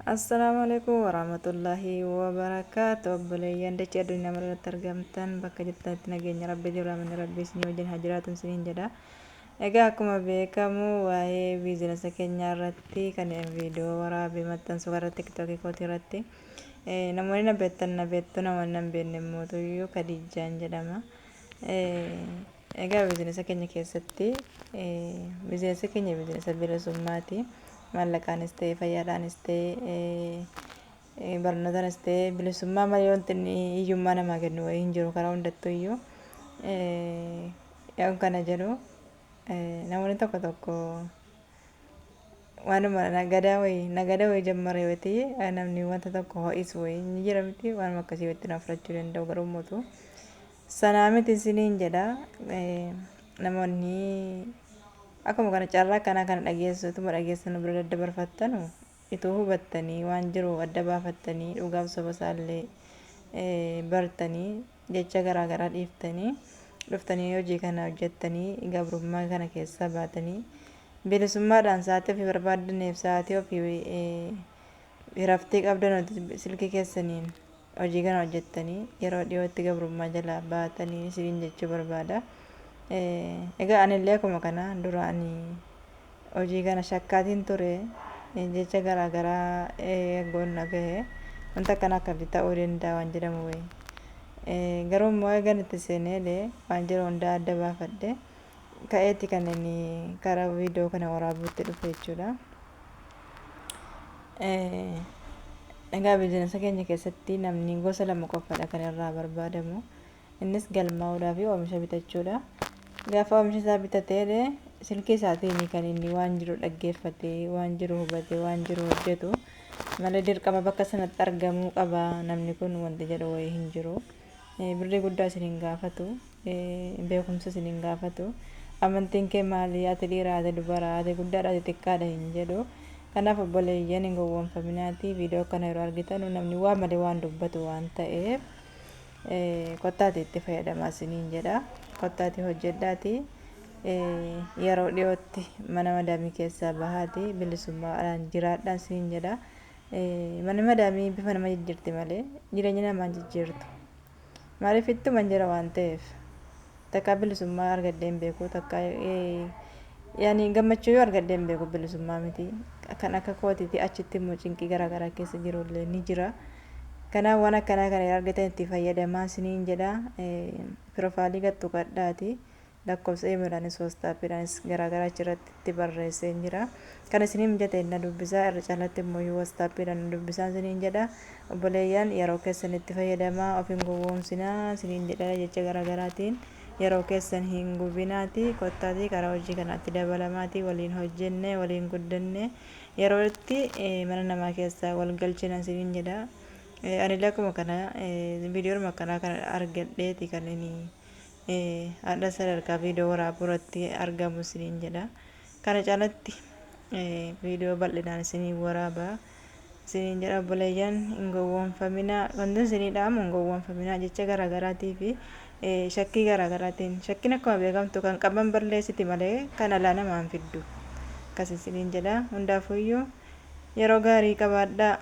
Assalamualaikum warahmatullahi wabarakatuh. Obboleeyyan dachee addunyaa irratti argamtan bakka jirtanitti nageenya rabbii jiraamanii rabbii isin wajjin haa jiraatu isiniin jedha. Egaa akkuma beekamu waa'ee biizinasa keenyaa irratti kan viidiyoo waraabee maxxansu gara TikTok kootii irratti namoonni na beektan na beektu namoonni na hin beekne immoo Khadijaan jedhama. Egaa biizinasa keenya keessatti biizinasa keenya biizinasa bilisummaati. Maallaqaanis ta'e fayyaadhaanis ta'e barnootaanis ta'e bilisummaa malee wanti hiyyummaa namaa kennu wayii hin jiru karaa hundattuu iyyuu yoo kana jedhu namoonni tokko tokko waanuma nagadaa wayii jammare yoo ta'e namni wanta tokko ho'isu wayii ni jira miti waanuma akkasii walitti naaf fudhachuu danda'u garuu mootu sanaa miti isiniin jedha namoonni akkuma kana carraa kana dhageessatuma dhageessan bira daddabarfattanu itoo hubattanii waan jiru adda baafattanii dhugaaf soba isaallee bartanii jecha garaagaraa dhiiftanii dhuftanii hojii kana hojjettanii gabrummaa kana keessaa baatanii bilisummaadhaan sa'aatii ofii barbaadaniif sa'aatii ofii raftee qabdan silkii keessaniin hojii kana hojjettanii yeroo dhiyootti gabrummaa jalaa baatanii isiniin jechuu barbaada. Egaa anillee akkuma kana duraanii hojii kana shakkaatiin ture jecha garaagaraa goonna gahe wanta akkana akkamitti ta'uu danda'a waan jedhamu wayii garuu immoo eegan itti seenee waan jiru hundaa adda baafadhe ka'eetti kan inni karaa viidiyoo kana waraabuutti dhufe jechuudha. Egaa biizinasa keenya keessatti namni gosa lama qofaadha kan irraa barbaadamu innis galmaa'uudhaa fi oomisha bitachuudha. Gaafa oomisha isaa bitatee silkii isaatiin kan inni waan jiru dhaggeeffatee waan jiru hubatee waan jiru hojjetu malee dirqama bakka sanatti argamuu qaba namni kun wanti jedhu wayii hin jiru. Birrii guddaa isin hin gaafatu beekumsa isin hin gaafatu amantiin kee maali ati dhiiraa ati dubaraa ati guddaadha ati xiqqaadha hin jedhu. Kanaaf obboleeyyan hin gowwoomfaminaati viidiyoo kana yeroo argitan namni waa malee waan dubbatu waan ta'eef kottaati itti fayyadamaa isiniin jedha. Kottaati hojjedhaati yeroo dhiyootti mana madaamii keessaa bahaati bilisummaadhaan jiraadhaan isiniin jedha. Manni madaamii bifa nama jijjiirti malee jireenya namaa jijjiirtu. Maaliif ittuma jira waan ta'eef takka bilisummaa argadhee hin beeku takka yaani gammachuu yoo argadhee hin beeku bilisummaa miti kan akka kootiiti achitti immoo cinqii garaagaraa keessa jirullee ni jira. Kanaaf waan akkanaa kana argatan itti fayyadamaa isiniin jedha. Piroofaayilii gattu qadhaati lakkoofsa imeelaanis wastaappiidhaanis garaagaraa achirratti itti barreessee jira. Kan isiniin mijate na dubbisaa irra caalatti immoo wastaappiidhaan na dubbisaa isiniin jedha. Obboleeyyan yeroo keessan itti fayyadamaa of hin gowwoomsinaa isiniin jedha jecha garaagaraatiin yeroo keessan hin gubinaati kottaati karaa hojii kanaatti dabalamaati waliin hojjenne waliin guddanne yeroo itti mana namaa keessaa wal galchina isiniin jedha. Anillee akkuma kana viidiyoon akkanaa kana argadheeti kan inni haadha sadarkaa viidiyoo waraabuu irratti argamu isiniin jedha. Kana caalatti viidiyoo bal'inaan isinii waraabaa isiniin jedha obboleeyyan hin gowwoomfaminaa wanti isinii dhaamu hin gowwoomfaminaa jecha garaagaraatii fi shakkii garaagaraatiin shakkiin akkuma beekamtu kan qaban balleessiti malee kan alaa namaan fiddu akkas isiniin jedha. Hundaafuyyuu yeroo gaarii qabaadhaa.